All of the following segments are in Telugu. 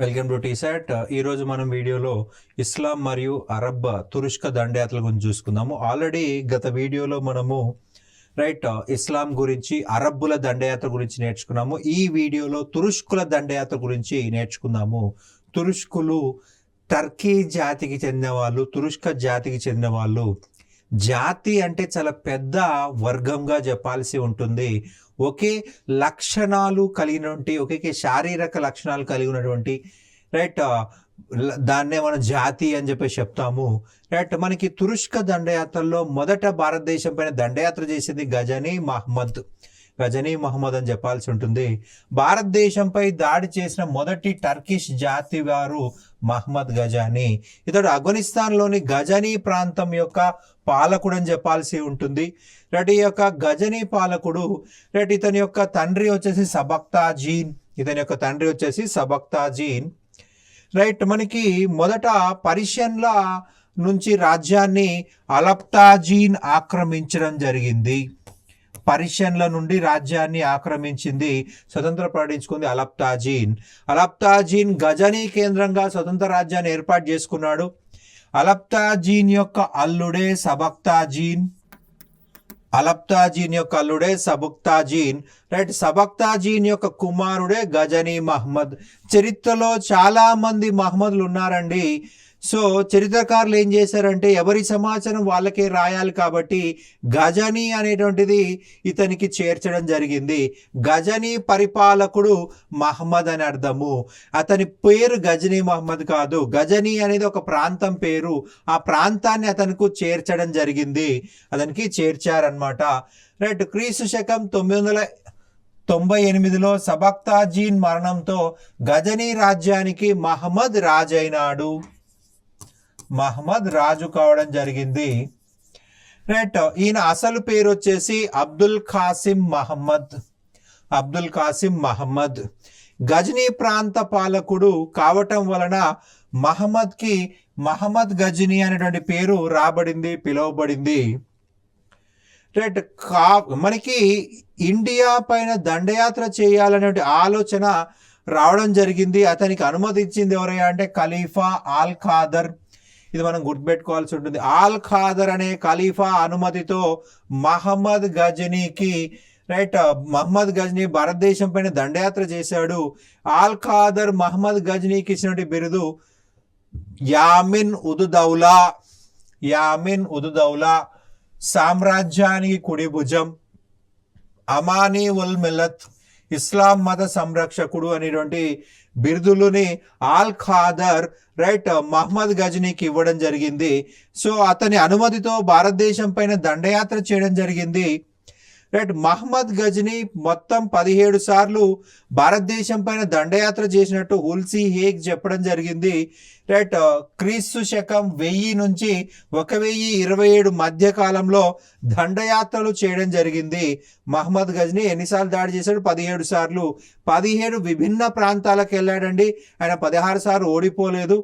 Welcome to T-SAT. ఈరోజు మనం వీడియోలో ఇస్లాం మరియు అరబ్ తురుష్క దండయాత్రల గురించి చూసుకుందాము. ఆల్రెడీ గత వీడియోలో మనము ఇస్లాం గురించి, అరబ్బుల దండయాత్ర గురించి నేర్చుకున్నాము. ఈ వీడియోలో తురుష్కుల దండయాత్ర గురించి నేర్చుకుందాము. తురుష్కులు టర్కీ జాతికి చెందిన వాళ్ళు, తురుష్క జాతికి చెందిన వాళ్ళు. జాతి అంటే చాలా పెద్ద వర్గంగా చెప్పాల్సి ఉంటుంది. ఒకే లక్షణాలు కలిగినటువంటి, ఒకే శారీరక లక్షణాలు కలిగి ఉన్నటువంటి దాన్నే మనం జాతి అని చెప్పేసి చెప్తాము. మనకి తురుష్క దండయాత్రలో మొదట భారతదేశం పైన దండయాత్ర చేసింది గజనీ మహమ్మద్ అని చెప్పాల్సి ఉంటుంది. భారతదేశంపై దాడి చేసిన మొదటి టర్కిష్ జాతి వారు మహమ్మద్ గజనీ. ఇతడు ఆఫ్ఘనిస్తాన్లోని గజనీ ప్రాంతం యొక్క పాలకుడు అని చెప్పాల్సి ఉంటుంది. ఈ యొక్క గజనీ పాలకుడు ఇతని యొక్క తండ్రి వచ్చేసి సబక్తాజీన్. మనకి మొదట పర్షియన్ల నుంచి రాజ్యాన్ని అలప్తాజీన్ ఆక్రమించడం జరిగింది. పర్షియన్ల నుండి రాజ్యాన్ని ఆక్రమించింది, స్వతంత్ర ప్రకటించుకుంది అలప్తాజీన్ గజనీ కేంద్రంగా స్వతంత్ర రాజ్యాన్ని ఏర్పాటు చేసుకున్నాడు. అలప్తాజీన్ యొక్క అల్లుడే సబక్తాజీన్ యొక్క కుమారుడే గజనీ మహమ్మద్. చరిత్రలో చాలా మంది మహమ్మద్లు ఉన్నారండి. సో చరిత్రకారులు ఏం చేశారంటే ఎవరి సమాచారం వాళ్ళకే రాయాలి కాబట్టి గజనీ అనేటువంటిది ఇతనికి చేర్చడం జరిగింది. గజనీ పరిపాలకుడు మహమ్మద్ అని అర్థము. అతని పేరు గజనీ మహమ్మద్ కాదు, గజనీ అనేది ఒక ప్రాంతం పేరు. ఆ ప్రాంతాన్ని అతనికి చేర్చారనమాట. క్రీస్తు శకం 998లో సబక్తాజీన్ మరణంతో గజనీ రాజ్యానికి మహమ్మద్ రాజు కావడం జరిగింది. ఈయన అసలు పేరు వచ్చేసి అబ్దుల్ కాసిం మహమ్మద్. గజనీ ప్రాంత పాలకుడు కావటం వలన మహమ్మద్ గజనీ అనేటువంటి పేరు పిలువబడింది. మనకి ఇండియా పైన దండయాత్ర చేయాలనే ఆలోచన రావడం జరిగింది. అతనికి అనుమతి ఇచ్చింది ఎవరయ్యా అంటే ఖలీఫా ఆల్ ఖాదర్. ఇది మనం గుర్తుపెట్టుకోవాల్సి ఉంటుంది. ఆల్ ఖాదర్ అనే ఖలీఫా అనుమతితో మహమ్మద్ గజనీ భారతదేశం పైన దండయాత్ర చేశాడు. ఆల్ ఖాదర్ మహమ్మద్ గజనీకి ఇచ్చినటువంటి బిరుదు యామిన్ ఉద్ దౌలా, సామ్రాజ్యానికి కుడి భుజం, అమానీ ఉల్ మిల్లత్, ఇస్లాం మత సంరక్షకుడు అనేటువంటి బిరుదులని ఆల్ ఖాదర్ మహమ్మద్ గజనీకి ఇవ్వడం జరిగింది. సో అతని అనుమతితో భారతదేశం పైన దండయాత్ర చేయడం జరిగింది. మహమ్మద్ గజనీ మొత్తం 17 సార్లు భారతదేశం పైన దండయాత్ర చేసినట్టు హుల్సీ హేగ్ చెప్పడం జరిగింది. క్రీస్తు శకం 1000 నుంచి 1027 మధ్య కాలంలో దండయాత్రలు చేయడం జరిగింది. మహమ్మద్ గజనీ ఎన్నిసార్లు దాడి చేశాడు? 17 సార్లు. 17 విభిన్న ప్రాంతాలకు వెళ్ళాడండి. ఆయన 16 సార్లు ఓడిపోలేదు.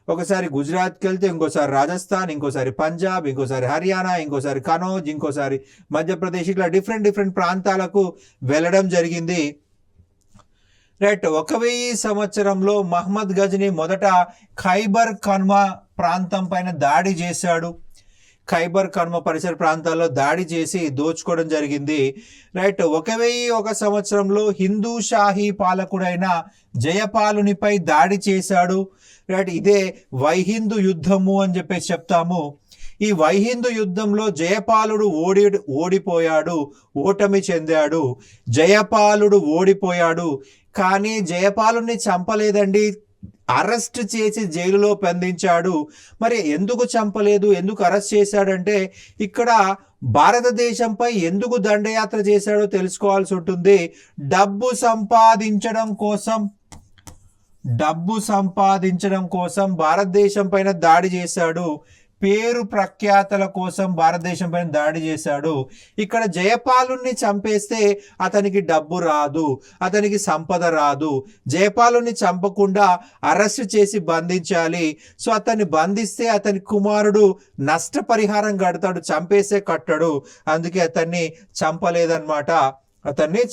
ఒకసారి గుజరాత్కి వెళ్తే, ఇంకోసారి రాజస్థాన్, ఇంకోసారి పంజాబ్, ఇంకోసారి హర్యానా, ఇంకోసారి కనౌజ్, ఇంకోసారి మధ్యప్రదేశ్, ఇట్లా డిఫరెంట్ ప్రాంతాలకు వెళ్ళడం జరిగింది. 1000 సంవత్సరంలో మహమ్మద్ గజనీ మొదట ఖైబర్ కన్వా ప్రాంతం పైన దాడి చేశాడు. ఖైబర్ కన్వా పరిసర ప్రాంతాల్లో దాడి చేసి దోచుకోవడం జరిగింది. 1001 సంవత్సరంలో హిందూ షాహీ పాలకుడైన జయపాలునిపై దాడి చేశాడు. ఇదే వైహిందూ యుద్ధము అని చెప్పేసి చెప్తాము. ఈ వైహిందూ యుద్ధంలో జయపాలుడు ఓటమి చెందాడు. జయపాలుడు ఓడిపోయాడు, కానీ జయపాలుని చంపలేదండి, అరెస్ట్ చేసి జైలులో బంధించాడు. మరి ఎందుకు చంపలేదు, ఎందుకు అరెస్ట్ చేశాడంటే ఇక్కడ భారతదేశంపై ఎందుకు దండయాత్ర చేశాడో తెలుసుకోవాల్సి ఉంటుంది. డబ్బు సంపాదించడం కోసం భారతదేశం పైన దాడి చేశాడు. పేరు ప్రఖ్యాతల కోసం భారతదేశం పైన దాడి చేశాడు. ఇక్కడ జయపాలుని చంపేస్తే అతనికి డబ్బు రాదు, అతనికి సంపద రాదు. జయపాలుని చంపకుండా అరెస్ట్ చేసి బంధించాలి. సో అతన్ని బంధిస్తే అతని కుమారుడు నష్టపరిహారం కడతాడు, చంపేస్తే కట్టడు. అందుకే అతన్ని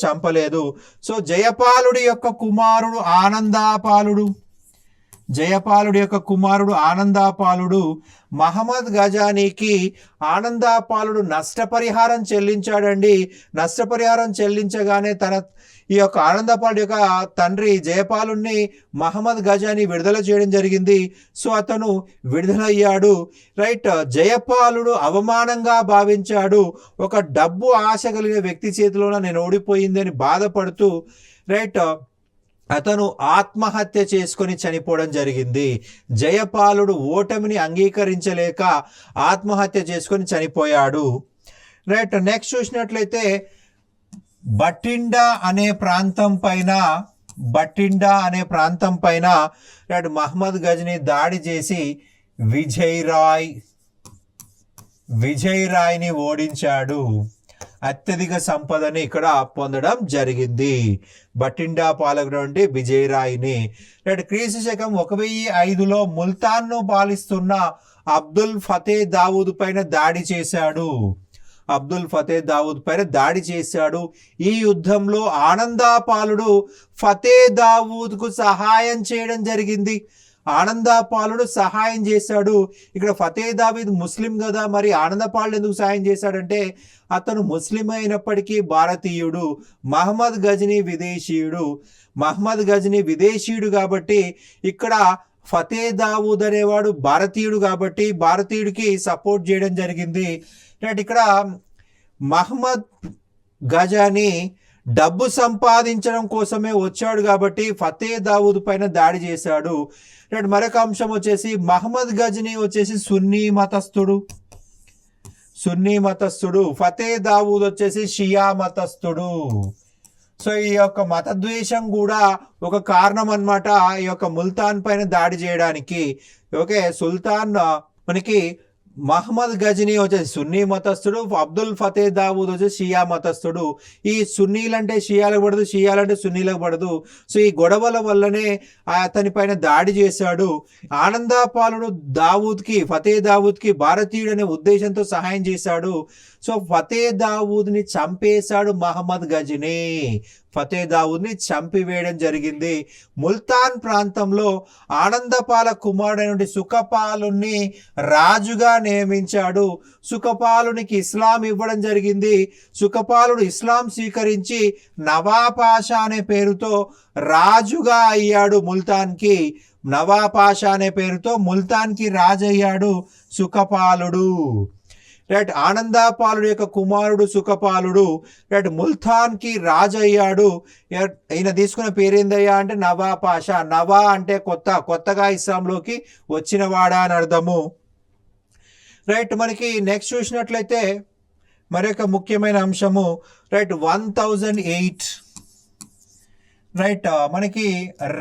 చంపలేదు. సో జయపాలుడి యొక్క కుమారుడు జయపాలుడి యొక్క కుమారుడు ఆనందాపాలుడు మహమ్మద్ గజానీకి ఆనందాపాలుడు నష్టపరిహారం చెల్లించాడండి. నష్టపరిహారం చెల్లించగానే ఈ యొక్క ఆనందపాలుడి యొక్క తండ్రి జయపాలుడిని మహమ్మద్ గజానీ విడుదల చేయడం జరిగింది. సో అతను విడుదలయ్యాడు. రైట్. జయపాలుడు అవమానంగా భావించాడు. ఒక డబ్బు ఆశ కలిగిన వ్యక్తి చేతిలోన నేను ఓడిపోయింది అని బాధపడుతూ రైట్ అతను ఆత్మహత్య చేసుకొని చనిపోవడం జరిగింది. జయపాలుడు ఓటమిని అంగీకరించలేక ఆత్మహత్య చేసుకొని చనిపోయాడు. రైట్. నెక్స్ట్ చూసినట్లయితే బఠిండా అనే ప్రాంతం పైన రైట్ మహమ్మద్ గజనీ దాడి చేసి విజయ్ రాయ్ని ఓడించాడు. అత్యధిక సంపదని ఇక్కడ పొందడం జరిగింది. బఠిండా పాలకుడు విజయ్ రాయ్ని. క్రీస్తు శకం 1005లో ముల్తాన్ను పాలిస్తున్న అబ్దుల్ ఫతే దావూద్ పైన దాడి చేశాడు. ఈ యుద్ధంలో ఆనందాపాలుడు ఫతే దావూద్కు సహాయం చేయడం జరిగింది. ఆనందపాలుడు సహాయం చేశాడు. ఇక్కడ ఫతే దావీద్ ముస్లిం కదా, మరి ఆనందపాలుడు ఎందుకు సహాయం చేశాడంటే అతను ముస్లిం అయినప్పటికీ భారతీయుడు. మహమ్మద్ గజనీ విదేశీయుడు కాబట్టి ఇక్కడ ఫతే దావూద్ అనేవాడు భారతీయుడు కాబట్టి భారతీయుడికి సపోర్ట్ చేయడం జరిగింది. ఇక్కడ మహమ్మద్ గజనీ డబ్బు సంపాదించడం కోసమే వచ్చాడు కాబట్టి ఫతే దావూద్ పైన దాడి చేశాడు. మరొక అంశం వచ్చేసి మహమ్మద్ గజనీ వచ్చేసి సున్నీ మతస్థుడు, ఫతే దావూద్ వచ్చేసి షియా మతస్థుడు. సో ఈ యొక్క మతద్వేషం కూడా ఒక కారణం అన్నమాట ఈ యొక్క ముల్తాన్ పైన దాడి చేయడానికి. ఓకే, సుల్తాన్ మనకి మహమ్మద్ గజనీ వచ్చేసి సున్నీ మతస్థుడు, అబ్దుల్ ఫతే దావూద్ వచ్చేసి షియా మతస్థుడు. ఈ సున్నీలంటే షియాలకు పడదు, షియాలంటే సున్నీలకు పడదు. సో ఈ గొడవల వల్లనే అతని పైన దాడి చేశాడు. ఆనందపాలుడు ఫతే దావూద్కి భారతీయుడు అనే ఉద్దేశంతో సహాయం చేశాడు. సో ఫతే దావూద్ని చంపేశాడు మహమ్మద్ గజనీ. ఫతే దావూద్ని చంపివేయడం జరిగింది. ముల్తాన్ ప్రాంతంలో ఆనందపాల కుమారుడైన సుఖపాలుని రాజుగా నియమించాడు. సుఖపాలునికి ఇస్లాం ఇవ్వడం జరిగింది. సుఖపాలుడు ఇస్లాం స్వీకరించి నవాపాషా అనే పేరుతో రాజుగా అయ్యాడు. నవాపాషా అనే పేరుతో ముల్తాన్కి రాజు అయ్యాడు సుఖపాలుడు. రైట్. ఆనందపాలుడు యొక్క కుమారుడు సుఖపాలుడు ముల్తాన్కి రాజు అయ్యాడు. ఈయన తీసుకున్న పేరేందయ్యా అంటే నవాపాషా. నవా అంటే కొత్తగా ఇస్లాంలోకి వచ్చినవాడా అని అర్థము. రైట్. మనకి నెక్స్ట్ చూసినట్లయితే మరొక ముఖ్యమైన అంశము 1008 మనకి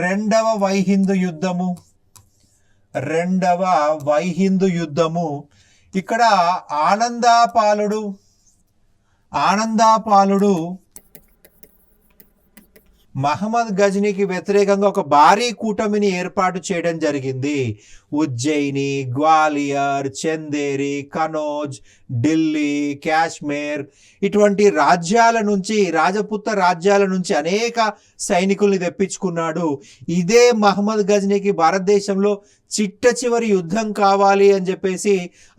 రెండవ వైహిందూ యుద్ధము. ఇక్కడ ఆనందపాలుడు మహమ్మద్ గజనీకి వ్యతిరేకంగా ఒక భారీ కూటమిని ఏర్పాటు చేయడం జరిగింది. ఉజ్జయిని, గ్వాలియర్, చందేరి, కనౌజ్, ఢిల్లీ, కాశ్మీర్ ఇటువంటి రాజపుత్ర రాజ్యాల నుంచి అనేక సైనికుల్ని తెప్పించుకున్నాడు. ఇదే మహమ్మద్ గజనీకి భారతదేశంలో చిట్ట చివరి యుద్ధం కావాలి అని చెప్పేసి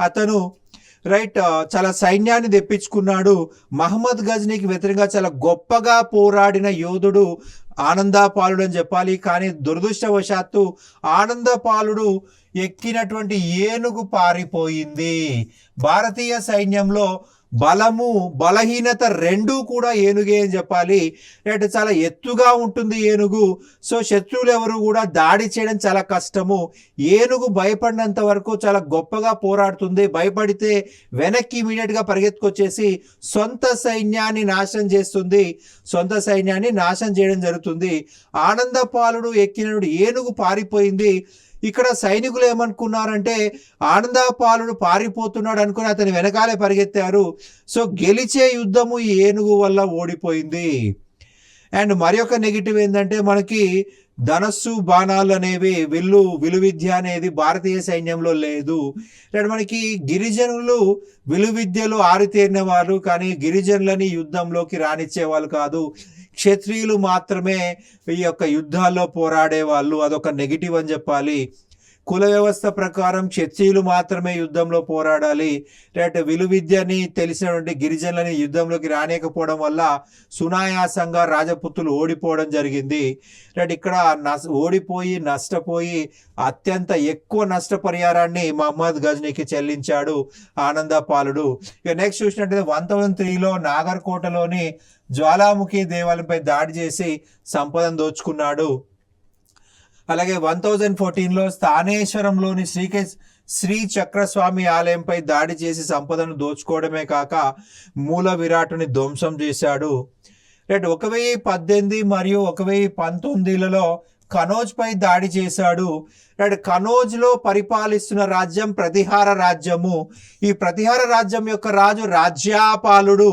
అతను చాలా సైన్యాన్ని తెప్పించుకున్నాడు. మహమ్మద్ గజనీకి వ్యతిరేకంగా చాలా గొప్పగా పోరాడిన యోధుడు ఆనందపాలుడు అని చెప్పాలి. కానీ దురదృష్టవశాత్తు ఆనందపాలుడు ఎక్కినటువంటి ఏనుగు పారిపోయింది. భారతీయ సైన్యంలో బలహీనత రెండూ కూడా ఏనుగే అని చెప్పాలి. చాలా ఎత్తుగా ఉంటుంది ఏనుగు. సో శత్రువులు ఎవరు కూడా దాడి చేయడం చాలా కష్టము. ఏనుగు భయపడినంత వరకు చాలా గొప్పగా పోరాడుతుంది. భయపడితే వెనక్కి ఇమీడియట్గా పరిగెత్తుకొచ్చేసి సొంత సైన్యాన్ని నాశనం చేయడం జరుగుతుంది. ఆనందపాలుడు ఎక్కిన ఏనుగు పారిపోయింది. ఇక్కడ సైనికులు ఏమనుకున్నారంటే ఆనందపాలుడు పారిపోతున్నాడు అనుకుని అతని వెనకాలే పరిగెత్తారు. సో గెలిచే యుద్ధము ఈ ఏనుగు వల్ల ఓడిపోయింది. అండ్ మరి ఒక నెగిటివ్ ఏంటంటే మనకి ధనస్సు బాణాలు అనేవి విలువిద్య అనేది భారతీయ సైన్యంలో లేదు. మనకి గిరిజనులు విలువిద్యలో ఆరితేరిన వాళ్ళు, కానీ గిరిజనులని యుద్ధంలోకి రానిచ్చే వాళ్ళు కాదు. క్షత్రియులు మాత్రమే ఈ యొక్క యుద్ధాల్లో పోరాడే వాళ్ళు. అదొక నెగిటివ్ అని చెప్పాలి. కుల వ్యవస్థ ప్రకారం క్షత్రియులు మాత్రమే యుద్ధంలో పోరాడాలి. విలువిద్యని తెలిసినటువంటి గిరిజనులని యుద్ధంలోకి రానియకపోవడం వల్ల సునాయాసంగా రాజపుత్రులు ఓడిపోవడం జరిగింది. ఇక్కడ ఓడిపోయి నష్టపోయి అత్యంత ఎక్కువ నష్టపరిహారాన్ని మహమ్మద్ గజ్నీకి చెల్లించాడు ఆనందపాలుడు. ఇక నెక్స్ట్ చూసినట్టయితే 1003లో నాగర్కోటలోని జ్వాలాముఖి దేవాలయంపై దాడి చేసి సంపదను దోచుకున్నాడు. అలాగే 1014లో స్థానేశ్వరంలోని శ్రీ చక్రస్వామి ఆలయంపై దాడి చేసి సంపదను దోచుకోవడమే కాక మూల విరాటుని ధ్వంసం చేశాడు. 1018 మరియు 1019లలో కనోజ్ పై దాడి చేశాడు. కనోజ్లో పరిపాలిస్తున్న రాజ్యం ప్రతిహార రాజ్యము. ఈ ప్రతిహార రాజ్యం యొక్క రాజు రాజ్యాపాలుడు.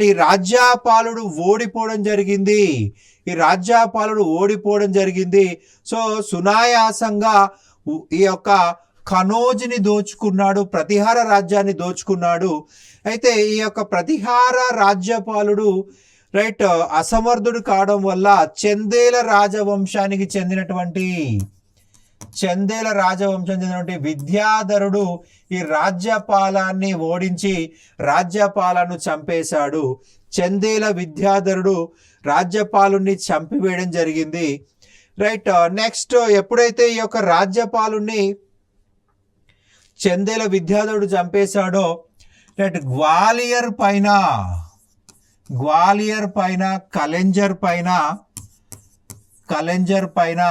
ఈ రాజ్యాపాలుడు ఓడిపోవడం జరిగింది. సో సునాయాసంగా ఈ యొక్క కనోజ్ని దోచుకున్నాడు, ప్రతిహార రాజ్యాన్ని దోచుకున్నాడు. అయితే ఈ యొక్క ప్రతిహార రాజ్యపాలుడు అసమర్థుడు కావడం వల్ల చందేల రాజవంశానికి చెందినటువంటి విద్యాధరుడు ఈ రాజ్యపాలాన్ని ఓడించి రాజ్యపాలను చంపేశాడు. చందేల విద్యాధరుడు రాజ్యపాలుని చంపివేయడం జరిగింది. నెక్స్ట్ ఎప్పుడైతే ఈ యొక్క రాజ్యపాలుని చందేల విద్యాధరుడు చంపేశాడో గ్వాలియర్ పైన కలెంజర్ పైన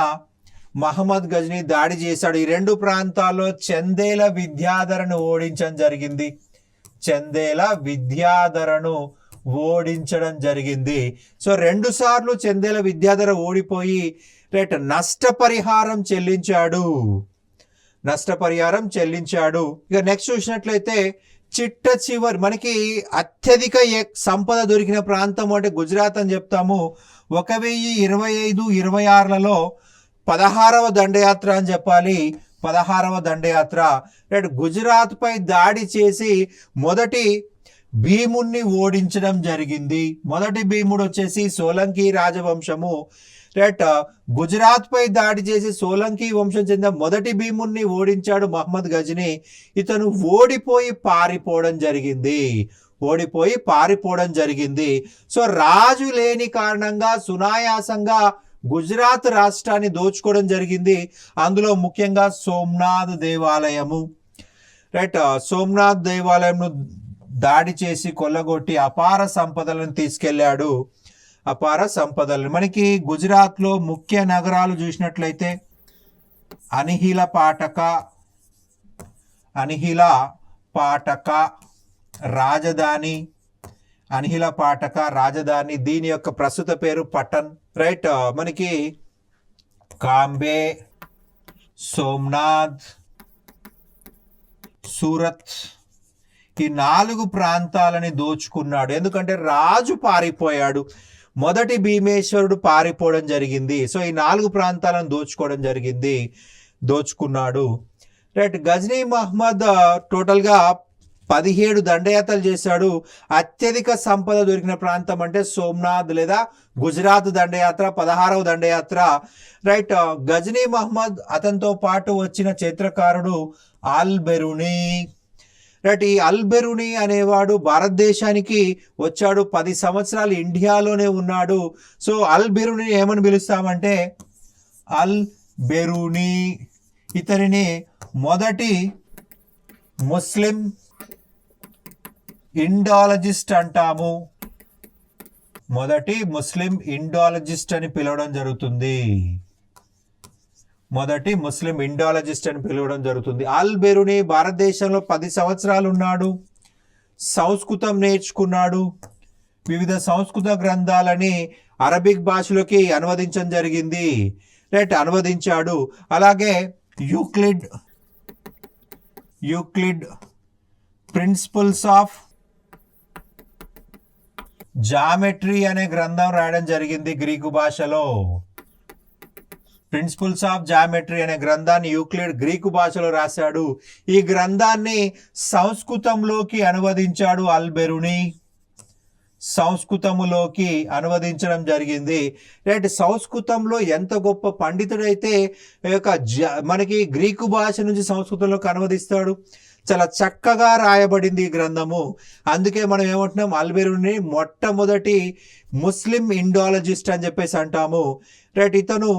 మహమ్మద్ గజ్నీ దాడి చేశాడు. ఈ రెండు ప్రాంతాల్లో చందేల విద్యాధరను ఓడించడం జరిగింది. సో 2 సార్లు చందేల విద్యాధర ఓడిపోయి నష్టపరిహారం చెల్లించాడు. ఇక నెక్స్ట్ చూసినట్లయితే చిట్ట చివరి మనకి అత్యధిక సంపద దొరికిన ప్రాంతం అంటే గుజరాత్ అని చెప్తాము. 1025-26లలో 16వ దండయాత్ర అని చెప్పాలి. 16వ దండయాత్ర గుజరాత్ పై దాడి చేసి మొదటి భీముణ్ణి ఓడించడం జరిగింది. మొదటి భీముడు వచ్చేసి సోలంకి రాజవంశము. గుజరాత్ పై దాడి చేసి సోలంకి వంశం చెందిన మొదటి భీముణ్ణి ఓడించాడు మహమ్మద్ గజ్నీ. ఇతను ఓడిపోయి పారిపోవడం జరిగింది. సో రాజు లేని కారణంగా సునాయాసంగా గుజరాత్ రాష్ట్రాన్ని దోచుకోవడం జరిగింది. అందులో ముఖ్యంగా సోమనాథ్ దేవాలయంను దాడి చేసి కొల్లగొట్టి అపార సంపదలను తీసుకెళ్లాడు. మనకి గుజరాత్లో ముఖ్య నగరాలు చూసినట్లయితే అనిహిల పాటక రాజధాని. దీని యొక్క ప్రస్తుత పేరు పటన్. మనకి కాంబే, సోమనాథ్, సూరత్ ఈ 4 ప్రాంతాలని దోచుకున్నాడు. ఎందుకంటే రాజు పారిపోయాడు. మొదటి భీమేశ్వరుడు పారిపోవడం జరిగింది. సో ఈ 4 ప్రాంతాలను దోచుకున్నాడు. గజ్నీ మహమ్మద్ టోటల్గా 17 దండయాత్రలు చేశాడు. అత్యధిక సంపద దొరికిన ప్రాంతం అంటే సోమనాథ్ లేదా గుజరాత్ దండయాత్ర, 16వ దండయాత్ర. గజ్నీ మహమ్మద్ అతనితో పాటు వచ్చిన చరిత్రకారుడు అల్-బెరూని. ఈ అల్-బెరూని అనేవాడు భారతదేశానికి వచ్చాడు. 10 సంవత్సరాలు ఇండియాలోనే ఉన్నాడు. సో అల్-బెరూని ఏమని పిలుస్తామంటే అల్-బెరూని. ఇతనిని మొదటి ముస్లిం ఇండాలజిస్ట్ అంటాము. అని పిలవడం జరుగుతుంది. అల్-బెరూని భారతదేశంలో 10 సంవత్సరాలు ఉన్నాడు. సంస్కృతం నేర్చుకున్నాడు. వివిధ సంస్కృత గ్రంథాలని అరబిక్ భాషలోకి అనువదించడం జరిగింది. అనువదించాడు. అలాగే యూక్లిడ్ ప్రిన్సిపల్స్ ఆఫ్ జామెట్రీ అనే గ్రంథం రాయడం జరిగింది గ్రీకు భాషలో. ప్రిన్సిపల్స్ ఆఫ్ జామెట్రీ అనే గ్రంథాన్ని యూక్లిడ్ గ్రీకు భాషలో రాశాడు. ఈ గ్రంథాన్ని సంస్కృతంలోకి అనువదించాడు అల్బెరుని. సంస్కృతములోకి అనువదించడం జరిగింది. రైట్, సంస్కృతంలో ఎంత గొప్ప పండితుడైతే మనకి గ్రీకు భాష నుంచి సంస్కృతంలోకి అనువదిస్తాడు. చాలా చక్కగా రాయబడింది ఈ గ్రంథము. అందుకే మనం ఏమంటున్నాం, అల్బెరుని మొట్టమొదటి ముస్లిం ఇండాలజిస్ట్ అని చెప్పేసి అంటాము. రైట్, ఇతను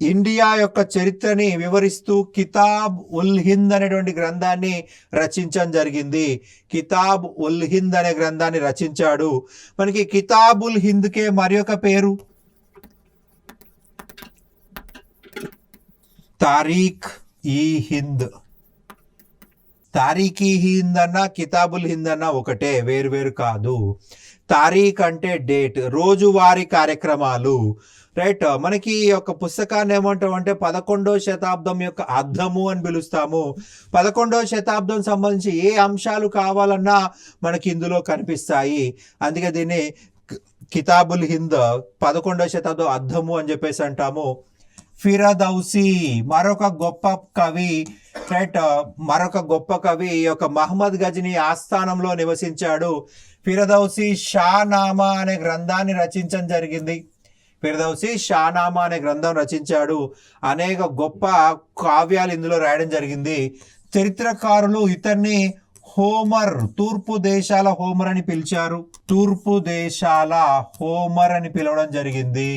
ఇండియా యొక్క చరిత్రని వివరిస్తూ కితాబ్ ఉల్ హింద్ అనేటువంటి గ్రంథాన్ని రచించడం జరిగింది. కితాబ్ ఉల్ హింద్ అనే గ్రంథాన్ని రచించాడు. మనకి కితాబ్ ఉల్ హింద్కే మరి ఒక పేరు తారీఖ్ ఈ హింద్. తారీఖ్ ఈ హింద్ అన్న కితాబుల్ హింద్ అన్న ఒకటే, వేరు కాదు. తారీఖ్ అంటే డేట్, రోజువారీ కార్యక్రమాలు. రైట్, మనకి ఒక పుస్తకాన్ని ఏమంటాం అంటే 11వ శతాబ్దం యొక్క అర్థము అని పిలుస్తాము. 11వ శతాబ్దం సంబంధించి ఏ అంశాలు కావాలన్నా మనకి ఇందులో కనిపిస్తాయి. అందుకే దీన్ని కితాబుల్ హింద్ 11వ శతాబ్దం అర్థము అని చెప్పేసి అంటాము. ఫిరదౌసి మరొక గొప్ప కవి. రైట్, మరొక గొప్ప కవి ఈ యొక్క మహమ్మద్ గజనీ ఆస్థానంలో నివసించాడు. ఫిరదౌసి షానామా అనే గ్రంథాన్ని రచించడం జరిగింది. ఫిరదౌసి షానామా అనే గ్రంథం రచించాడు. అనేక గొప్ప కావ్యాలు ఇందులో రాయడం జరిగింది. చరిత్రకారులు ఇతన్ని హోమర్, తూర్పు దేశాల హోమర్ అని పిలిచారు. తూర్పు దేశాల హోమర్ అని పిలవడం జరిగింది.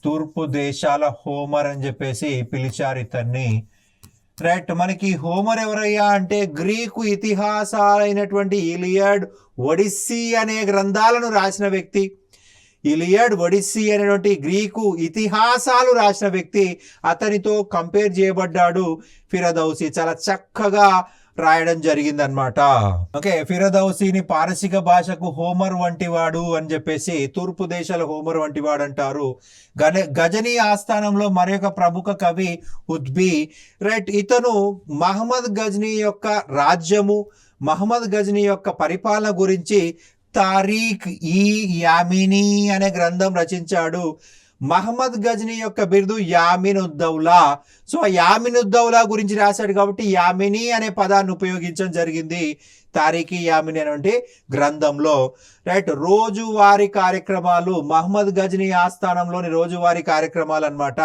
తూర్పు దేశాల హోమర్ అని చెప్పేసి పిలిచారు ఇతన్ని. రైట్, మనకి హోమర్ ఎవరయ్యా అంటే గ్రీకు ఇతిహాసాలైనటువంటి ఇలియడ్, ఒడిస్సీ అనే గ్రంథాలను రాసిన వ్యక్తి. ఇలియడ్, ఒడిస్సీ అనేటువంటి గ్రీకు ఇతిహాసాలు రాసిన వ్యక్తి. అతనితో కంపేర్ చేయబడ్డాడు ఫిరదౌసి. చాలా చక్కగా రాయడం జరిగిందనమాట. ఓకే, ఫిరదౌసిని పారసిక భాషకు హోమర్ వంటి వాడు అని చెప్పేసి, తూర్పు దేశాల హోమర్ వంటి వాడు అంటారు. గజనీ ఆస్థానంలో మరొక ప్రముఖ కవి ఉద్బి. రైట్, ఇతను మహమ్మద్ గజనీ యొక్క రాజ్యము, మహమ్మద్ గజనీ యొక్క పరిపాలన గురించి తారీఖ్ ఈ యామినీ అనే గ్రంథం రచించాడు. మహమ్మద్ గజనీ యొక్క బిరుదు యామినుద్దౌలా. సో యామినుద్దౌలా గురించి రాశాడు కాబట్టి యామిని అనే పదాన్ని ఉపయోగించడం జరిగింది తారీఖీ యామిని అనేటువంటి గ్రంథంలో. రైట్, రోజువారీ కార్యక్రమాలు, మహమ్మద్ గజనీ ఆస్థానంలోని రోజువారీ కార్యక్రమాలు అన్నమాట.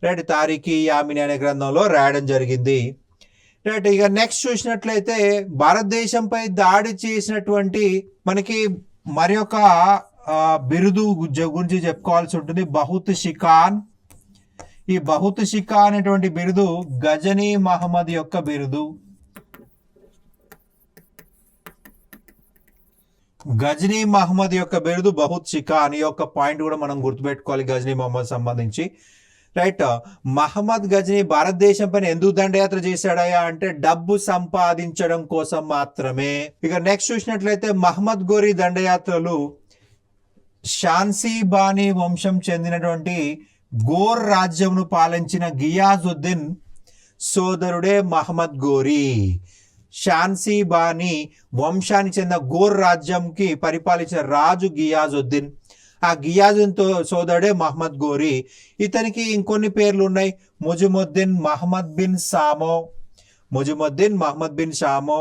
రైట్, తారీఖీ యామిని అనే గ్రంథంలో రాయడం జరిగింది. రైట్, ఇక నెక్స్ట్ చూసినట్లయితే భారతదేశంపై దాడి చేసినటువంటి మనకి మరి ఒక బిరుదు గురించి చెప్పుకోవాల్సి ఉంటుంది, బహుత్ షికాన్. ఈ బహుత్ షికాన్ అనేటువంటి బిరుదు గజనీ మహమ్మద్ యొక్క బిరుదు. గజనీ మహమ్మద్ యొక్క బిరుదు బహుత్ షికాన్. ఈ యొక్క పాయింట్ కూడా మనం గుర్తుపెట్టుకోవాలి గజనీ మహమ్మద్ సంబంధించి. రైట్, మహమ్మద్ గజనీ భారతదేశం పైన ఎందుకు దండయాత్ర చేశాడయా అంటే డబ్బు సంపాదించడం కోసం మాత్రమే. ఇక నెక్స్ట్ చూసినట్లయితే మహమ్మద్ గోరీ దండయాత్రలు షాన్సీ బానీ వంశం చెందినటువంటి గోర్ రాజ్యంను పాలించిన గియాజుద్దీన్ సోదరుడే మహమ్మద్ గోరీ. షాన్సీ బానీ వంశానికి చెందిన గోర్ రాజ్యంకి పరిపాలించిన రాజు గియాజుద్దీన్. ఆ గియాజుద్దీన్ సోదరుడే మహమ్మద్ గోరీ. ఇతనికి ఇంకొన్ని పేర్లు ఉన్నాయి, ముజుముద్దీన్ మహమ్మద్ బిన్ సామో, ముజుముద్దీన్ మహమ్మద్ బిన్ సామో,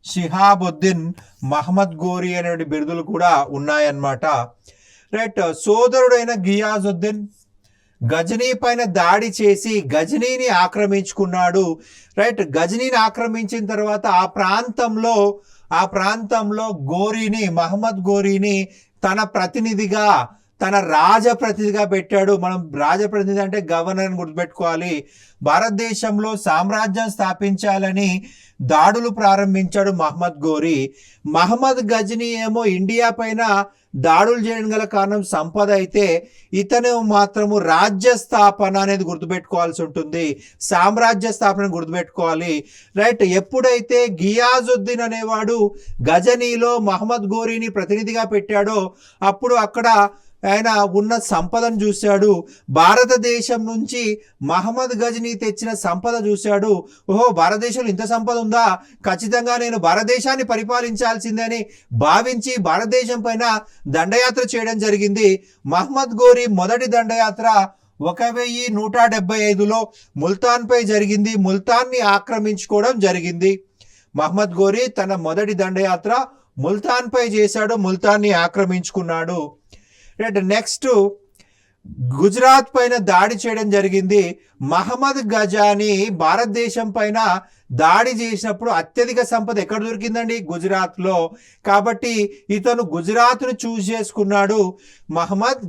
షిహాబుద్దీన్ మహమ్మద్ గోరీ అనే బిరుదులు కూడా ఉన్నాయన్నమాట. రైట్, సోదరుడైన గియాజుద్దీన్ గజనీ పైన దాడి చేసి గజనీని ఆక్రమించుకున్నాడు. రైట్, గజనీని ఆక్రమించిన తర్వాత ఆ ప్రాంతంలో గోరీని, మహమ్మద్ గోరీని తన ప్రతినిధిగా, తన రాజప్రతినిధిగా పెట్టాడు. మనం రాజప్రతినిధి అంటే గవర్నర్ అని గుర్తుపెట్టుకోవాలి. భారతదేశంలో సామ్రాజ్యం స్థాపించాలని దాడులు ప్రారంభించాడు మహమ్మద్ గోరీ. మహమ్మద్ గజనీ ఏమో ఇండియా పైన దాడులు చేయడం గల కారణం సంపద అయితే, ఇతను మాత్రము రాజ్య స్థాపన అనేది గుర్తుపెట్టుకోవాల్సి ఉంటుంది, సామ్రాజ్య స్థాపన గుర్తుపెట్టుకోవాలి. రైట్, ఎప్పుడైతే గియాజుద్దీన్ అనేవాడు గజనీలో మహమ్మద్ గోరీని ప్రతినిధిగా పెట్టాడో అప్పుడు అక్కడ ఆయన ఉన్న సంపదను చూశాడు. భారతదేశం నుంచి మహమ్మద్ గజనీ తెచ్చిన సంపద చూశాడు. ఓహో, భారతదేశంలో ఇంత సంపద ఉందా, ఖచ్చితంగా నేను భారతదేశాన్ని పరిపాలించాల్సిందని భావించి భారతదేశం పైన దండయాత్ర చేయడం జరిగింది. మహమ్మద్ గోరీ మొదటి దండయాత్ర 1175లో ముల్తాన్ పై జరిగింది. ముల్తాన్ని ఆక్రమించుకోవడం జరిగింది. మహమ్మద్ గోరీ తన మొదటి దండయాత్ర ముల్తాన్ పై చేశాడు, ముల్తాన్ని ఆక్రమించుకున్నాడు. నెక్స్ట్ గుజరాత్ పైన దాడి చేయడం జరిగింది. మహమ్మద్ గజాని భారతదేశం పైన దాడి చేసినప్పుడు అత్యధిక సంపద ఎక్కడ దొరికిందండి? గుజరాత్లో. కాబట్టి ఇతను గుజరాత్ను చూస్ చేసుకున్నాడు. మహమ్మద్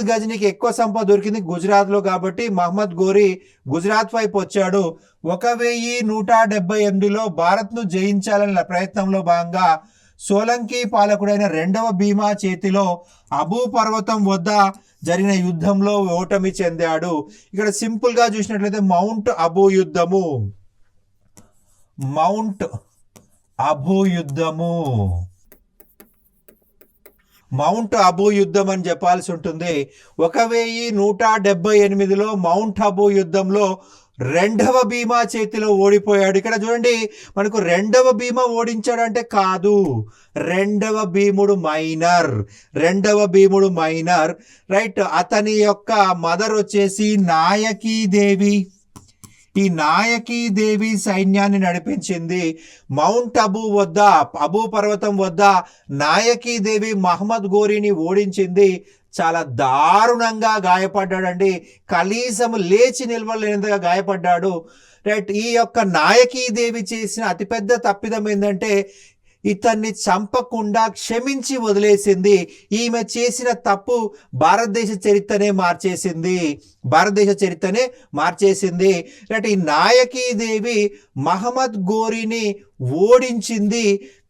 గజనీకి ఎక్కువ సంపద దొరికింది గుజరాత్లో, కాబట్టి మహమ్మద్ గోరీ గుజరాత్ వైపు వచ్చాడు. 1178లో భారత్ను జయించాలన్న ప్రయత్నంలో భాగంగా సోలంకి పాలకుడైన రెండవ భీమా చేతిలో అబూ పర్వతం వద్ద జరిగిన యుద్ధంలో ఓటమి చెందాడు. ఇక్కడ సింపుల్ గా చూసినట్లయితే మౌంట్ అబూ యుద్ధం అని చెప్పాల్సి ఉంటుంది. 1178లో మౌంట్ అబూ యుద్ధంలో రెండవ భీమా చేతిలో ఓడిపోయాడు. ఇక్కడ చూడండి, మనకు రెండవ భీమా ఓడించాడంటే కాదు, రెండవ భీముడు మైనర్, రైట్. అతని యొక్క మదర్ వచ్చేసి నాయకీదేవి. ఈ నాయకీదేవి సైన్యాన్ని నడిపించింది. మౌంట్ అబూ పర్వతం వద్ద నాయకీదేవి మహమ్మద్ గోరీని ఓడించింది. చాలా దారుణంగా గాయపడ్డాడండి, కనీసం లేచి నిలవలేనంతగా గాయపడ్డాడు, రైట్. ఈ యొక్క నాయకీదేవి చేసిన అతిపెద్ద తప్పిదం ఏంటంటే ఇతన్ని చంపకుండా క్షమించి వదిలేసింది. ఈమె చేసిన తప్పు భారతదేశ చరిత్రనే మార్చేసింది. రైట్. ఈ నాయకీదేవి మహమ్మద్ గోరీని ఓడించింది,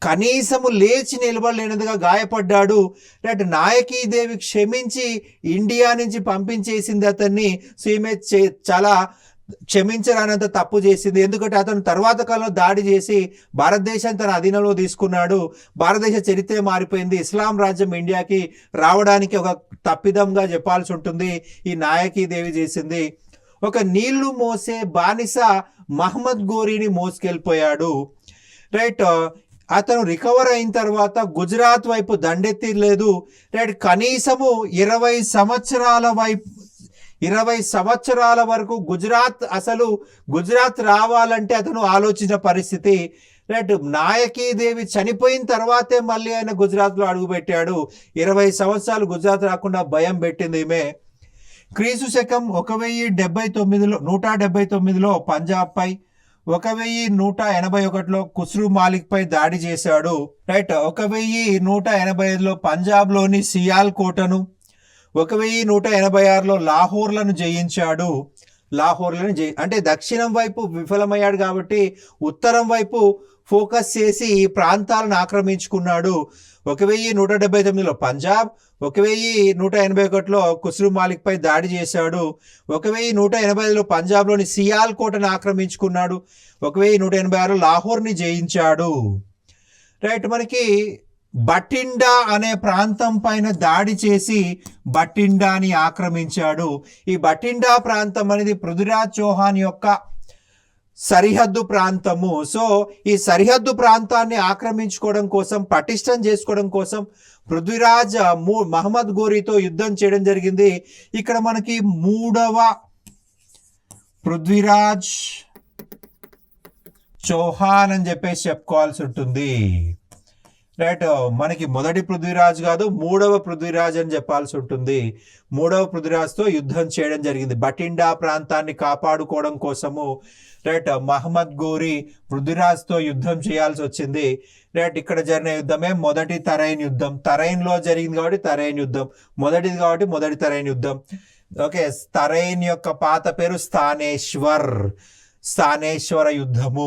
కనీసము లేచి నిలబడలేనందుగా గాయపడ్డాడు, రైట్. నాయకీదేవి క్షమించి ఇండియా నుంచి పంపించేసింది అతన్ని. సో ఈమె చాలా క్షమించరానంత తప్పు చేసింది. ఎందుకంటే అతను తర్వాత కాలంలో దాడి చేసి భారతదేశాన్ని తన అధీనంలో తీసుకున్నాడు. భారతదేశ చరిత్ర మారిపోయింది. ఇస్లాం రాజ్యం ఇండియాకి రావడానికి ఒక తప్పిదంగా చెప్పాల్సి ఉంటుంది. ఈ నాయకీదేవి చేసింది. ఒక నీళ్లు మోసే బానిస మహమ్మద్ గోరీని మోసుకెళ్ళిపోయాడు, రైట్. అతను రికవర్ అయిన తర్వాత గుజరాత్ వైపు దండెత్తిలేదు, రైట్. కనీసము 20 సంవత్సరాల వరకు గుజరాత్ రావాలంటే అతను ఆలోచించిన పరిస్థితి, రైట్. నాయకీదేవి చనిపోయిన తర్వాతే మళ్ళీ ఆయన గుజరాత్లో అడుగుపెట్టాడు. 20 సంవత్సరాలు గుజరాత్ రాకుండా భయం పెట్టింది ఈమె. క్రీస్తు శకం 179లో పంజాబ్ పై, 1181లో ఖుస్రు మాలిక్ పై దాడి చేశాడు, రైట్. 1185లో పంజాబ్లోని సియాల్ కోటను, 1186లో లాహోర్లను జయించాడు. అంటే దక్షిణం వైపు విఫలమయ్యాడు కాబట్టి ఉత్తరం వైపు ఫోకస్ చేసి ఈ ప్రాంతాలను ఆక్రమించుకున్నాడు. 1179లో పంజాబ్, 1181లో ఖుస్రు మాలిక్ పై దాడి చేశాడు, 1185లో పంజాబ్లోని సియాల్ కోటను ఆక్రమించుకున్నాడు, 1186లో లాహోర్ని జయించాడు, రైట్. మనకి బఠిండా అనే ప్రాంతం పైన దాడి చేసి బఠిండాని ఆక్రమించాడు. ఈ బఠిండా ప్రాంతం అనేది పృథ్వీరాజ్ చౌహాన్ యొక్క సరిహద్దు ప్రాంతము. సో ఈ సరిహద్దు ప్రాంతాన్ని ఆక్రమించుకోవడం కోసం, పటిష్టం చేసుకోవడం కోసం పృథ్వీరాజ్ మహమ్మద్ గోరీతో యుద్ధం చేయడం జరిగింది. ఇక్కడ మనకి మూడవ పృథ్వీరాజ్ చౌహాన్ అని చెప్పేసి చెప్పుకోవాల్సి ఉంటుంది, రైట్. మనకి మొదటి పృథ్వీరాజ్ కాదు, మూడవ పృథ్వీరాజ్ అని చెప్పాల్సి ఉంటుంది. మూడవ పృథ్వీరాజ్తో యుద్ధం చేయడం జరిగింది బఠిండా ప్రాంతాన్ని కాపాడుకోవడం కోసము, రైట్. మహమ్మద్ గోరీ పృథ్వీరాజ్తో యుద్ధం చేయాల్సి వచ్చింది, రైట్. ఇక్కడ జరిగిన యుద్ధమే మొదటి తరైన్ యుద్ధం. తరైన్లో జరిగింది కాబట్టి తరైన్ యుద్ధం, మొదటిది కాబట్టి మొదటి తరైన్ యుద్ధం. ఓకే, తరైన్ యొక్క పాత పేరు స్థానేశ్వర యుద్ధము,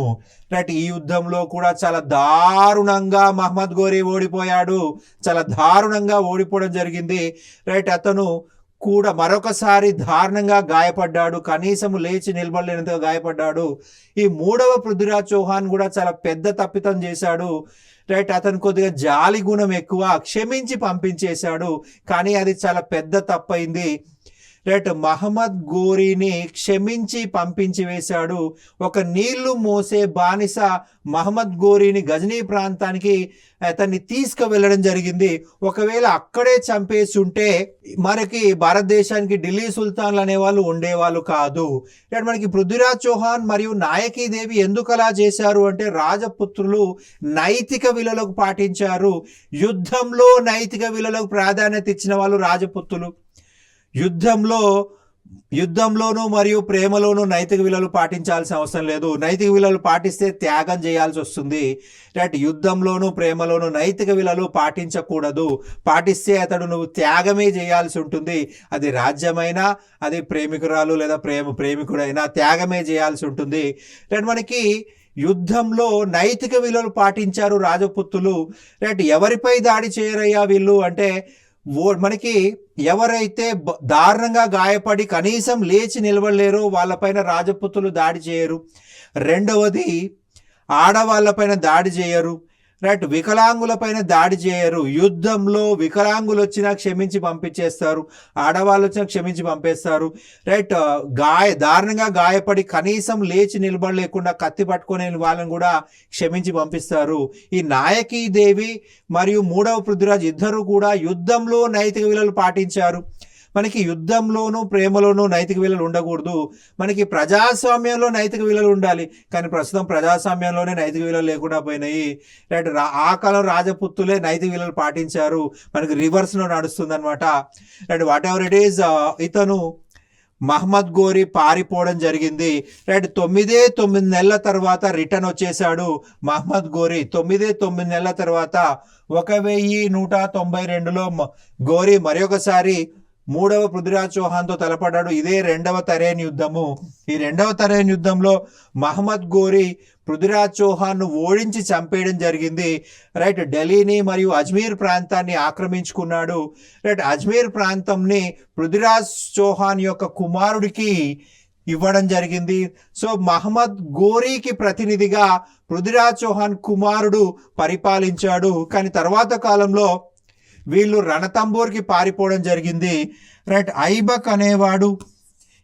రైట్. ఈ యుద్ధంలో కూడా చాలా దారుణంగా మహమ్మద్ గోరీ ఓడిపోయాడు, చాలా దారుణంగా ఓడిపోవడం జరిగింది, రైట్. అతను కూడా మరొకసారి దారుణంగా గాయపడ్డాడు, కనీసం లేచి నిలబడలేనంతగా గాయపడ్డాడు. ఈ మూడవ పృథ్వీరాజ్ చౌహాన్ కూడా చాలా పెద్ద తప్పిదం చేశాడు, రైట్. అతను కొద్దిగా జాలి గుణం ఎక్కువ, క్షమించి పంపించేశాడు. కానీ అది చాలా పెద్ద తప్పైంది. రైట్. మహమ్మద్ గోరీని క్షమించి పంపించి వేశాడు. ఒక నీళ్లు మోసే బానిస మహమ్మద్ గోరీని గజనీ ప్రాంతానికి అతన్ని తీసుకువెళ్ళడం జరిగింది. ఒకవేళ అక్కడే చంపేసి ఉంటే మనకి భారతదేశానికి ఢిల్లీ సుల్తాన్లు అనేవాళ్ళు ఉండేవాళ్ళు కాదు. మనకి పృథ్వీరాజ్ చౌహాన్ మరియు నాయకీదేవి ఎందుకు అలా చేశారు అంటే రాజపుత్రులు నైతిక విలువలకు పాటించారు. యుద్ధంలో నైతిక విలువలకు ప్రాధాన్యత ఇచ్చిన వాళ్ళు రాజపుత్రులు. యుద్ధంలోనూ మరియు ప్రేమలోనూ నైతిక విలువలు పాటించాల్సిన అవసరం లేదు. నైతిక విలువలు పాటిస్తే త్యాగం చేయాల్సి వస్తుంది. రైట్. యుద్ధంలోనూ ప్రేమలోనూ నైతిక విలువలు పాటించకూడదు. పాటిస్తే నువ్వు త్యాగమే చేయాల్సి ఉంటుంది. అది రాజ్యమైనా, అది ప్రేమికురాలు లేదా ప్రేమికుడైనా త్యాగమే చేయాల్సి ఉంటుంది. రైట్. మనకి యుద్ధంలో నైతిక విలువలు పాటించారు రాజపుత్రులు. రైట్. ఎవరిపై దాడి చేయరయ్యా వీళ్ళు అంటే మనకి ఎవరైతే దారుణంగా గాయపడి కనీసం లేచి నిలబడలేరో వాళ్ళపైన రాజపుత్రులు దాడి చేయరు. రెండవది, ఆడవాళ్ళపైన దాడి చేయరు. రైట్. వికలాంగులపైన దాడి చేయరు. యుద్ధంలో వికలాంగులు వచ్చినా క్షమించి పంపించేస్తారు, ఆడవాళ్ళు వచ్చినా క్షమించి పంపేస్తారు. రైట్. దారుణంగా గాయపడి కనీసం లేచి నిలబడలేకుండా కత్తి పట్టుకునే వాళ్ళని కూడా క్షమించి పంపిస్తారు. ఈ నాయకీదేవి మరియు మూడవ పృథ్వీరాజ్ ఇద్దరు కూడా యుద్ధంలో నైతిక విలువలు పాటించారు. మనకి యుద్ధంలోనూ ప్రేమలోనూ నైతిక విలువలు ఉండకూడదు. మనకి ప్రజాస్వామ్యంలో నైతిక విలువలు ఉండాలి. కానీ ప్రస్తుతం ప్రజాస్వామ్యంలోనే నైతిక విలువలు లేకుండా పోయినాయి. రైట్. ఆ కాలం రాజపుత్రులే నైతిక విలువలు పాటించారు. మనకి రివర్స్లో నడుస్తుంది అనమాట. Right. What ever it is, ఇతను మహమ్మద్ గోరీ పారిపోవడం జరిగింది. రైట్. 9 నెలల తర్వాత రిటర్న్ వచ్చేసాడు మహమ్మద్ గోరీ. 9 నెలల తర్వాత 1192లో గోరీ మరొకసారి మూడవ పృథ్వీరాజ్ చౌహాన్తో తలపడ్డాడు. ఇదే రెండవ తరైన్ యుద్ధము. ఈ రెండవ తరైన్ యుద్ధంలో మహమ్మద్ గోరీ పృథ్వీరాజ్ చౌహాన్ను ఓడించి చంపేయడం జరిగింది. రైట్. ఢిల్లీని మరియు అజ్మీర్ ప్రాంతాన్ని ఆక్రమించుకున్నాడు. రైట్. అజ్మీర్ ప్రాంతంని పృథ్వీరాజ్ చౌహాన్ యొక్క కుమారుడికి ఇవ్వడం జరిగింది. సో మహమ్మద్ గోరీకి ప్రతినిధిగా పృథ్వీరాజ్ చౌహాన్ కుమారుడు పరిపాలించాడు. కానీ తర్వాత కాలంలో వీళ్ళు రణతంబోర్కి పారిపోవడం జరిగింది. రైట్. ఐబక్ అనేవాడు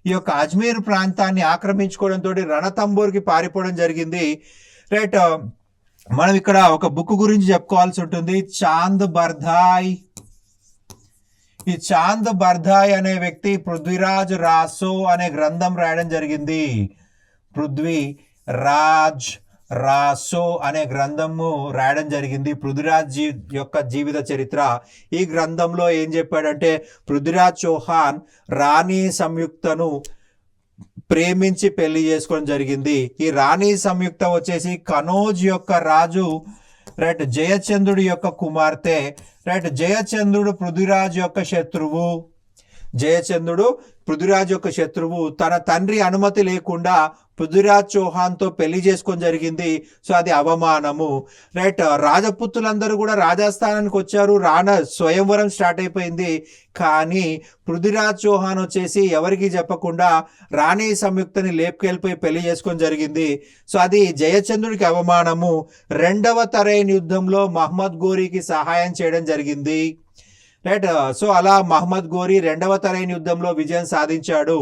ఈ యొక్క అజ్మీర్ ప్రాంతాన్ని ఆక్రమించుకోవడంతో రణతంబోర్కి పారిపోవడం జరిగింది. రైట్. మనం ఇక్కడ ఒక బుక్ గురించి చెప్పుకోవాల్సి ఉంటుంది, చాంద్ బర్దాయ్. ఈ చాంద్ బర్దాయ్ అనే వ్యక్తి పృథ్వీరాజ్ రాసో అనే గ్రంథం రాయడం జరిగింది. పృథ్వీరాజ్ రాసో అనే గ్రంథము రాయడం జరిగింది. పృథ్వీరాజ్ యొక్క జీవిత చరిత్ర. ఈ గ్రంథంలో ఏం చెప్పాడంటే పృథ్వీరాజ్ చౌహాన్ రాణి సంయుక్తను ప్రేమించి పెళ్లి చేసుకోవడం జరిగింది. ఈ రాణి సంయుక్త వచ్చేసి కనోజ్ యొక్క రాజు రైట్ జయచంద్రుడి యొక్క కుమార్తె. రైట్. జయచంద్రుడు పృథ్వీరాజ్ యొక్క శత్రువు. తన తండ్రి అనుమతి లేకుండా పృథ్వీరాజ్ చౌహాన్తో పెళ్లి చేసుకొని జరిగింది. సో అది అవమానము. రైట్. రాజపుత్రులందరూ కూడా రాజస్థానానికి వచ్చారు. స్వయంవరం స్టార్ట్ అయిపోయింది. కానీ పృథ్వీరాజ్ చౌహాన్ వచ్చేసి ఎవరికి చెప్పకుండా రాణి సంయుక్తని లేపుకెళ్ళిపోయి పెళ్లి చేసుకొని జరిగింది. సో అది జయచంద్రుడికి అవమానము. రెండవ తరైన్ యుద్ధంలో మహమ్మద్ గోరీకి సహాయం చేయడం జరిగింది. రైట్. సో అలా మహమ్మద్ గోరీ రెండవ తరైన్ యుద్ధంలో విజయం సాధించాడు.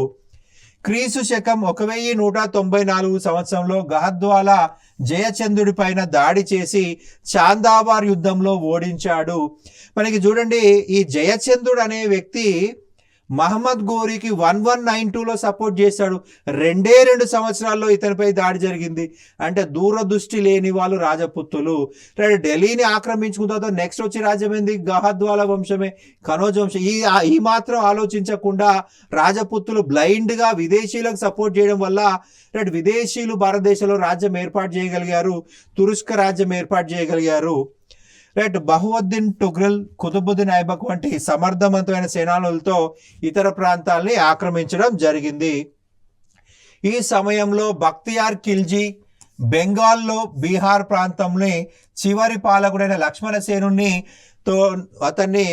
క్రీస్తు శకం 1194 సంవత్సరంలో గహద్వాలా జయచంద్రుడి పైన దాడి చేసి చాందావార్ యుద్ధంలో ఓడించాడు. మనకి చూడండి, ఈ జయచంద్రుడు అనే వ్యక్తి మహమ్మద్ గోరీకి 1192లో సపోర్ట్ చేశాడు. 2 సంవత్సరాల్లో ఇతనిపై దాడి జరిగింది. అంటే దూరదృష్టి లేని వాళ్ళు రాజపుత్రులు. ఢిల్లీని ఆక్రమించుకున్న తర్వాత నెక్స్ట్ వచ్చి రాజ్యం ఏంది? గహద్వాలా వంశమే, కనోజ్ వంశం. ఈ మాత్రం ఆలోచించకుండా రాజపుత్రులు బ్లైండ్గా విదేశీయులకు సపోర్ట్ చేయడం వల్ల విదేశీయులు భారతదేశంలో రాజ్యం ఏర్పాటు చేయగలిగారు. తురుష్క రాజ్యం ఏర్పాటు చేయగలిగారు. రైట్. బహువుద్దీన్ టుగ్రల్, కుతుబుద్దీన్ ఐబక్ వంటి సమర్థవంతమైన సేనానులతో ఇతర ప్రాంతాల్ని ఆక్రమించడం జరిగింది. ఈ సమయంలో బక్తియార్ ఖిల్జీ బెంగాల్లో బీహార్ ప్రాంతంలో చివరి పాలకుడైన లక్ష్మణసేనుని అతన్ని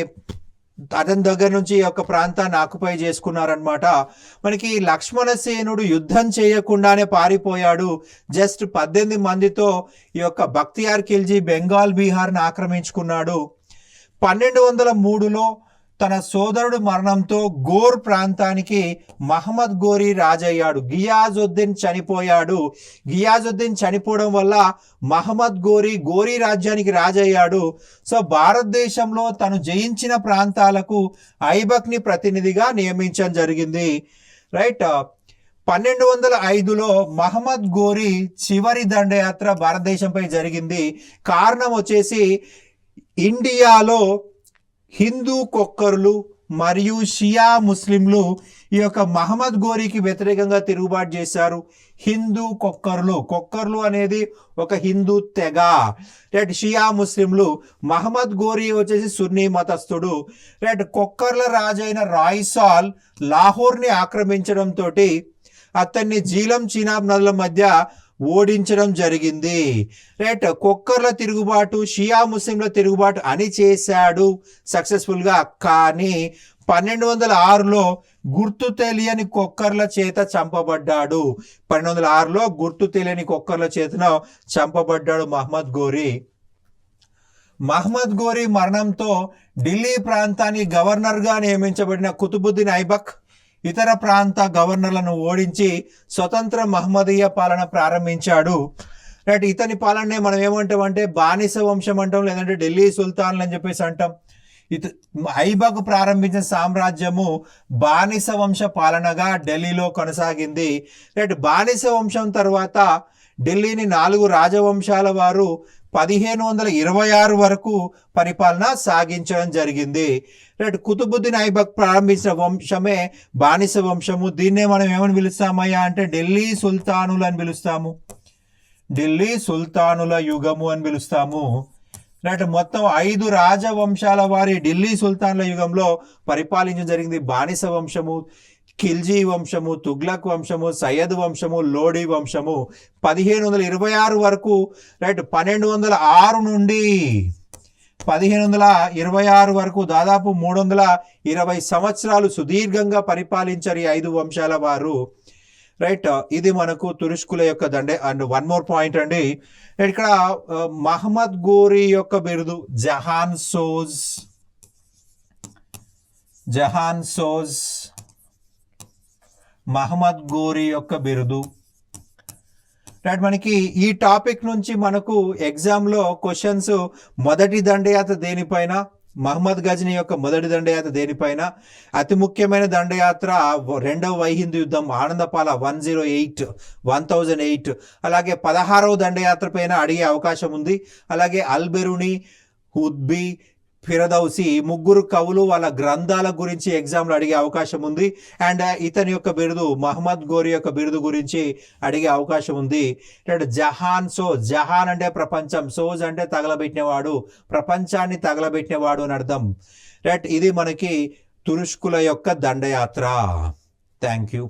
అతని దగ్గర నుంచి ఈ యొక్క ప్రాంతాన్ని ఆక్యుపై చేసుకున్నారనమాట. మనకి లక్ష్మణసేనుడు యుద్ధం చేయకుండానే పారిపోయాడు. జస్ట్ 18 మందితో ఈ యొక్క బక్తియార్ ఖిల్జీ బెంగాల్ బీహార్ని ఆక్రమించుకున్నాడు. 1203లో తన సోదరుడు మరణంతో గోర్ ప్రాంతానికి మహమ్మద్ గోరీ రాజయ్యాడు. గియాజుద్దీన్ చనిపోయాడు. గియాజుద్దీన్ చనిపోవడం వల్ల మహమ్మద్ గోరీ రాజ్యానికి రాజయ్యాడు. సో భారతదేశంలో తను జయించిన ప్రాంతాలకు ఐబక్ని ప్రతినిధిగా నియమించడం జరిగింది. రైట్. 1205లో మహమ్మద్ గోరీ చివరి దండయాత్ర భారతదేశంపై జరిగింది. కారణం వచ్చేసి ఇండియాలో హిందూ కొక్కరులు మరియు షియా ముస్లింలు ఈ యొక్క మహమ్మద్ గోరీకి వ్యతిరేకంగా తిరుగుబాటు చేశారు. హిందూ కొక్కర్లు అనేది ఒక హిందూ తెగ. రైట్. షియా ముస్లింలు, మహమ్మద్ గోరీ వచ్చేసి సున్నీ మతస్థుడు. రైట్. కొక్కర్ల రాజైన రాయ్సాల్ లాహోర్ని ఆక్రమించడంతో అతన్ని జీలం చినాబ్ నదుల మధ్య ఓడించడం జరిగింది. రైట్. కొక్కర్ల తిరుగుబాటు షియా ముస్లింల తిరుగుబాటు అని చేశాడు సక్సెస్ఫుల్గా. కానీ 1206లో గుర్తు తెలియని కొక్కర్ల చేత చంపబడ్డాడు. 1206లో గుర్తు తెలియని కొక్కర్ల చేతన చంపబడ్డాడు మహమ్మద్ గోరీ. మహమ్మద్ గోరీ మరణంతో ఢిల్లీ ప్రాంతాన్ని గవర్నర్గా నియమించబడిన కుతుబుద్దీన్ ఐబక్ ఇతర ప్రాంత గవర్నర్లను ఓడించి స్వతంత్ర మహమ్మదీయ పాలన ప్రారంభించాడు. రైట్. ఇతని పాలనే మనం ఏమంటామంటే బానిస వంశం అంటాం, లేదంటే ఢిల్లీ సుల్తాన్లు అని చెప్పేసి అంటాం. ఐబక్ ప్రారంభించిన సామ్రాజ్యము బానిస వంశ పాలనగా ఢిల్లీలో కొనసాగింది. రైట్. బానిస వంశం తర్వాత ఢిల్లీని 4 రాజవంశాల వారు 1526 వరకు పరిపాలన సాగించడం జరిగింది. రైట్. కుతుబుద్దీన్ ఐబక్ ప్రారంభించిన వంశమే బానిస వంశము. దీన్నే మనం ఏమని పిలుస్తామయ్యా అంటే ఢిల్లీ సుల్తానులు అని పిలుస్తాము. ఢిల్లీ సుల్తానుల యుగము అని పిలుస్తాము. రైట్. మొత్తం 5 రాజవంశాల వారి ఢిల్లీ సుల్తానుల యుగంలో పరిపాలించడం జరిగింది. బానిస వంశము, ఖిల్జీ వంశము, తుగ్లక్ వంశము, సయ్యద్ వంశము, లోడీ వంశము. 1526 వరకు. రైట్. 1206 నుండి 1526 వరకు దాదాపు 320 సంవత్సరాలు సుదీర్ఘంగా పరిపాలించారు ఈ 5 వంశాల వారు. రైట్. ఇది మనకు తురుష్కుల యొక్క Dande. And one more point అండి, ఇక్కడ మహమ్మద్ గోరీ యొక్క బిరుదు జహాన్ సోజ్. మహమ్మద్ గోరీ యొక్క బిరుదు. రైట్. మనకి ఈ టాపిక్ నుంచి మనకు ఎగ్జామ్లో క్వశ్చన్స్ మొదటి దండయాత్ర దేనిపైన, మహమ్మద్ గజనీ యొక్క మొదటి దండయాత్ర దేనిపైన, అతి ముఖ్యమైన దండయాత్ర 2వ వైహిందూ యుద్ధం ఆనందపాల 1008, అలాగే 16వ దండయాత్ర పైన అడిగే అవకాశం ఉంది. అలాగే అల్బెరుని, హుద్బీ, ఫిరదౌసి 3 కవులు వాళ్ళ గ్రంథాల గురించి ఎగ్జామ్లో అడిగే అవకాశం ఉంది. అండ్ ఇతని యొక్క బిరుదు మహమ్మద్ గోరీ యొక్క బిరుదు గురించి అడిగే అవకాశం ఉంది. జహాన్ అంటే ప్రపంచం, సోజ్ అంటే తగలబెట్టినవాడు, ప్రపంచాన్ని తగలబెట్టినవాడు అని అర్థం. రైట్. ఇది మనకి తురుష్కుల యొక్క దండయాత్ర. Thank you.